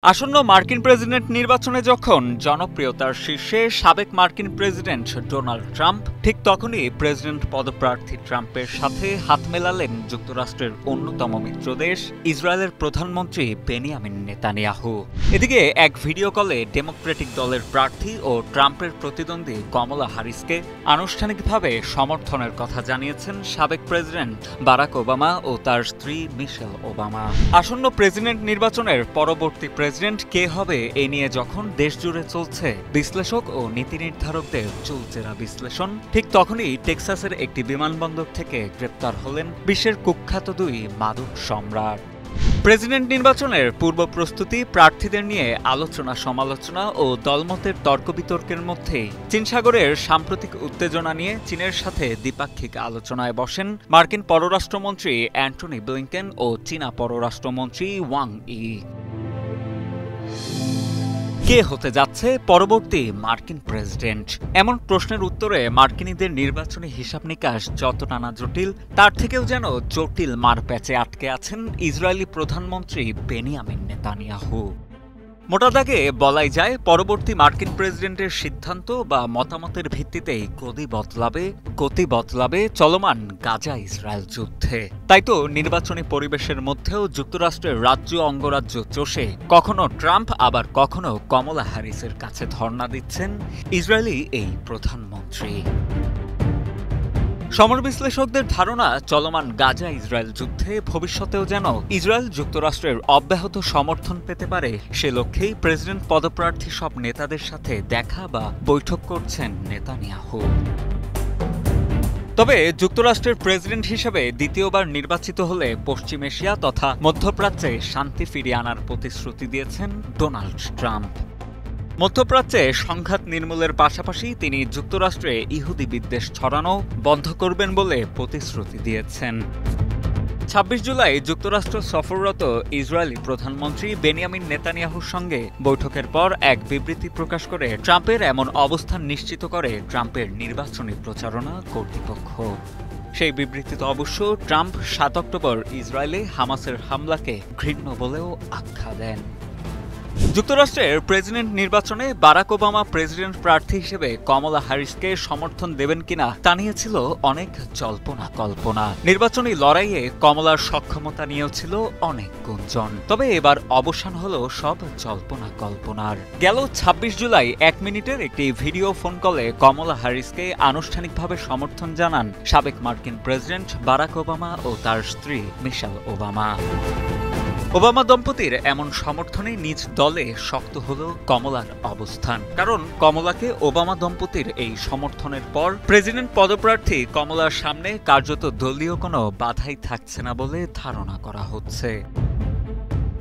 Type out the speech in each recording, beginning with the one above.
আসন্ন মার্কিন প্রেসিডেন্ট নির্বাচনে যখন জনপ্রিয়তার শীর্ষে সাবেক মার্কিন প্রেসিডেন্ট ডোনাল্ড ট্রাম্প, ঠিক তখনই প্রেসিডেন্ট পদপ্রার্থী ট্রাম্পের সাথে হাত মেলালেন যুক্তরাষ্ট্রের অন্যতম মিত্র দেশ ইসরায়েলের প্রধানমন্ত্রী বেনিয়ামিন নেতানিয়াহু। এদিকে এক ভিডিও কলে ডেমোক্রেটিক দলের প্রার্থী ও ট্রাম্পের প্রতিদ্বন্দ্বী কমলা হ্যারিসকে আনুষ্ঠানিকভাবে সমর্থনের কথা জানিয়েছেন সাবেক প্রেসিডেন্ট বারাক ওবামা ও তার স্ত্রী মিশেল ওবামা। আসন্ন প্রেসিডেন্ট নির্বাচনের পরবর্তী প্রেসিডেন্ট কে হবে এ নিয়ে যখন দেশজুড়ে চলছে বিশ্লেষক ও নীতি নির্ধারকদের চুলচেরা বিশ্লেষণ, ঠিক তখনই টেক্সাসের একটি বিমানবন্দর থেকে গ্রেপ্তার হলেন বিশ্বের কুখ্যাত দুই মাদক সম্রাট। প্রেসিডেন্ট নির্বাচনের পূর্ব প্রস্তুতি, প্রার্থীদের নিয়ে আলোচনা সমালোচনা ও দলমতের তর্ক বিতর্কের মধ্যেই চীন সাগরের সাম্প্রতিক উত্তেজনা নিয়ে চীনের সাথে দ্বিপাক্ষিক আলোচনায় বসেন মার্কিন পররাষ্ট্রমন্ত্রী অ্যান্টনি ব্লিংকেন ও চীনা পররাষ্ট্রমন্ত্রী ওয়াং ই। কে হতে যাচ্ছে পরবর্তী মার্কিন প্রেসিডেন্ট? এমন প্রশ্নের উত্তরে মার্কিনীদের নির্বাচনী হিসাব নিকাশ যতটা না জটিল, তার থেকেও যেন জটিল মারপ্যাচে আটকে আছেন ইসরায়েলি প্রধানমন্ত্রী বেনিয়ামিন নেতানিয়াহু। মোটা দাগে বলাই যায়, পরবর্তী মার্কিন প্রেসিডেন্টের সিদ্ধান্ত বা মতামতের ভিত্তিতেই গতি বদলাবে চলমান গাজা ইসরায়েল যুদ্ধে। তাই তো নির্বাচনী পরিবেশের মধ্যেও যুক্তরাষ্ট্রের রাজ্য অঙ্গরাজ্য চষে কখনো ট্রাম্প আবার কখনো কমলা হ্যারিসের কাছে ধর্ণা দিচ্ছেন ইসরায়েলি এই প্রধানমন্ত্রী। সমর বিশ্লেষকদের ধারণা, চলমান গাজা ইসরায়েল যুদ্ধে ভবিষ্যতেও যেন ইসরায়েল যুক্তরাষ্ট্রের অব্যাহত সমর্থন পেতে পারে, সে লক্ষ্যেই প্রেসিডেন্ট পদপ্রার্থী সব নেতাদের সাথে দেখা বা বৈঠক করছেন নেতানিয়াহু। তবে যুক্তরাষ্ট্রের প্রেসিডেন্ট হিসেবে দ্বিতীয়বার নির্বাচিত হলে পশ্চিম এশিয়া তথা মধ্যপ্রাচ্যে শান্তি ফিরিয়ে আনার প্রতিশ্রুতি দিয়েছেন ডোনাল্ড ট্রাম্প। মধ্যপ্রাচ্যে সংঘাত নির্মূলের পাশাপাশি তিনি যুক্তরাষ্ট্রে ইহুদি বিদ্বেষ ছড়ানো বন্ধ করবেন বলে প্রতিশ্রুতি দিয়েছেন। ২৬ জুলাই যুক্তরাষ্ট্র সফররত ইসরায়েলি প্রধানমন্ত্রী বেনিয়ামিন নেতানিয়াহুর সঙ্গে বৈঠকের পর এক বিবৃতি প্রকাশ করে ট্রাম্পের এমন অবস্থান নিশ্চিত করে ট্রাম্পের নির্বাচনী প্রচারণা কর্তৃপক্ষ। সেই বিবৃতিতে অবশ্য ট্রাম্প ৭ অক্টোবর ইসরায়েলে হামাসের হামলাকে ঘৃণ্য বলেও আখ্যা দেন। যুক্তরাষ্ট্রের প্রেসিডেন্ট নির্বাচনে বারাক ওবামা প্রেসিডেন্ট প্রার্থী হিসেবে কমলা হ্যারিসকে সমর্থন দেবেন কিনা তা নিয়ে ছিল অনেক জল্পনা কল্পনা। নির্বাচনী লড়াইয়ে কমলার সক্ষমতা নিয়েও ছিল অনেক গুঞ্জন। তবে এবার অবসান হলো সব জল্পনা কল্পনার। গেল ২৬ জুলাই ১ মিনিটের একটি ভিডিও ফোন কলে কমলা হ্যারিসকে আনুষ্ঠানিকভাবে সমর্থন জানান সাবেক মার্কিন প্রেসিডেন্ট বারাক ওবামা ও তার স্ত্রী মিশেল ওবামা। ওবামা দম্পতির এমন সমর্থনে নিজ দলে শক্ত হল কমলার অবস্থান। কারণ কমলাকে ওবামা দম্পতির এই সমর্থনের পর প্রেসিডেন্ট পদপ্রার্থী কমলার সামনে কার্যত দলীয় কোনো বাধাই থাকছে না বলে ধারণা করা হচ্ছে।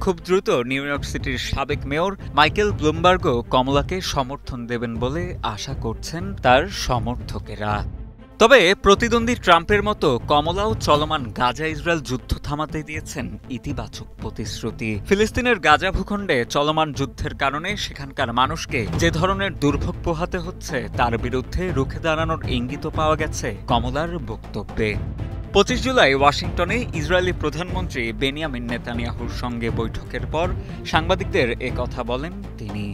খুব দ্রুত নিউ ইয়র্ক সিটির সাবেক মেয়র মাইকেল ব্লুমবার্গও কমলাকে সমর্থন দেবেন বলে আশা করছেন তার সমর্থকেরা। তবে প্রতিদ্বন্দ্বী ট্রাম্পের মতো কমলাও চলমান গাজা ইসরায়েল যুদ্ধ থামাতে দিয়েছেন ইতিবাচক প্রতিশ্রুতি। ফিলিস্তিনের গাজা ভূখণ্ডে চলমান যুদ্ধের কারণে সেখানকার মানুষকে যে ধরনের দুর্ভোগ পোহাতে হচ্ছে তার বিরুদ্ধে রুখে দাঁড়ানোর ইঙ্গিতও পাওয়া গেছে কমলার বক্তব্যে। ২৫ জুলাই ওয়াশিংটনে ইসরায়েলি প্রধানমন্ত্রী বেনিয়ামিন নেতানিয়াহুর সঙ্গে বৈঠকের পর সাংবাদিকদের একথা বলেন তিনি।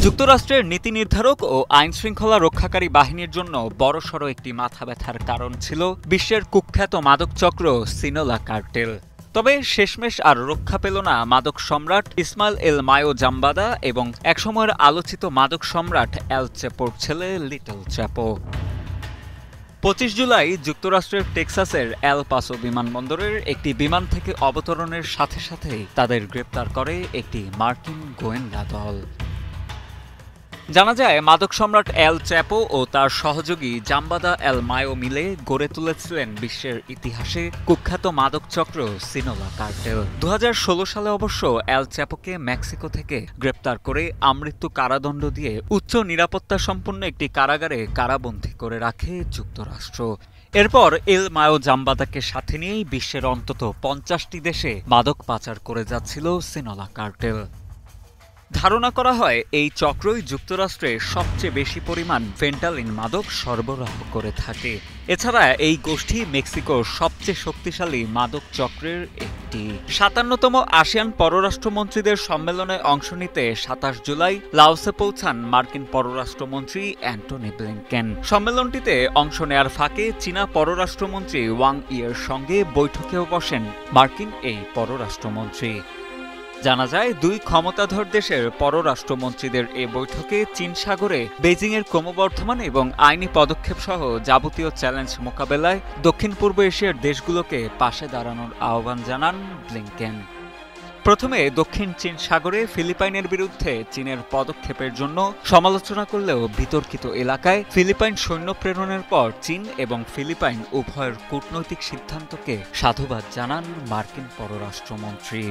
যুক্তরাষ্ট্রের নীতি নির্ধারক ও আইন শৃঙ্খলা রক্ষাকারী বাহিনীর জন্য বড়সড় একটি মাথা ব্যথার কারণ ছিল বিশ্বের কুখ্যাত মাদক চক্র সিনোলা কার্টেল। তবে শেষমেশ আর রক্ষা পেল না মাদক সম্রাট ইসমাইল এল মায়ো জাম্বাদা এবং একসময়ের আলোচিত মাদক সম্রাট এল চ্যাপোর ছেলে লিটল চ্যাপো। ২৫ জুলাই যুক্তরাষ্ট্রের টেক্সাসের এল পাসো বিমানবন্দরের একটি বিমান থেকে অবতরণের সাথে সাথেই তাদের গ্রেপ্তার করে একটি মার্কিন গোয়েন্দা দল। জানা যায়, মাদক সম্রাট এল চ্যাপো ও তার সহযোগী জাম্বাদা এল মায়ো মিলে গড়ে তুলেছিলেন বিশ্বের ইতিহাসে কুখ্যাত মাদক চক্র সিনোলা কার্টেল। ২০১৬ সালে অবশ্য এল চ্যাপোকে মেক্সিকো থেকে গ্রেপ্তার করে আমৃত্যু কারাদণ্ড দিয়ে উচ্চ নিরাপত্তা সম্পন্ন একটি কারাগারে কারাবন্দী করে রাখে যুক্তরাষ্ট্র। এরপর এল মায়ো জাম্বাদাকে সাথে নিয়েই বিশ্বের অন্তত ৫০টি দেশে মাদক পাচার করে যাচ্ছিল সিনোলা কার্টেল। ধারণা করা হয় এই চক্রই যুক্তরাষ্ট্রে সবচেয়ে বেশি পরিমাণ ফেন্টালিন মাদক সরবরাহ করে থাকে। এছাড়া এই গোষ্ঠী মেক্সিকোর সবচেয়ে শক্তিশালী মাদক চক্রের একটি। ৫৭তম আসিয়ান পররাষ্ট্রমন্ত্রীদের সম্মেলনে অংশ নিতে ২৭ জুলাই লাওসে পৌঁছান মার্কিন পররাষ্ট্রমন্ত্রী অ্যান্টনি ব্লিংকেন। সম্মেলনটিতে অংশ নেয়ার ফাঁকে চীনা পররাষ্ট্রমন্ত্রী ওয়াং ইয়ের সঙ্গে বৈঠকেও বসেন মার্কিন এই পররাষ্ট্রমন্ত্রী। জানা যায়, দুই ক্ষমতাধর দেশের পররাষ্ট্রমন্ত্রীদের এ বৈঠকে চীন সাগরে বেইজিংয়ের ক্রমবর্ধমান এবং আইনি পদক্ষেপ সহ যাবতীয় চ্যালেঞ্জ মোকাবেলায় দক্ষিণ পূর্ব এশিয়ার দেশগুলোকে পাশে দাঁড়ানোর আহ্বান জানান ব্লিংকেন। প্রথমে দক্ষিণ চীন সাগরে ফিলিপাইনের বিরুদ্ধে চীনের পদক্ষেপের জন্য সমালোচনা করলেও বিতর্কিত এলাকায় ফিলিপাইন সৈন্য প্রেরণের পর চীন এবং ফিলিপাইন উভয়ের কূটনৈতিক সিদ্ধান্তকে সাধুবাদ জানান মার্কিন পররাষ্ট্রমন্ত্রী।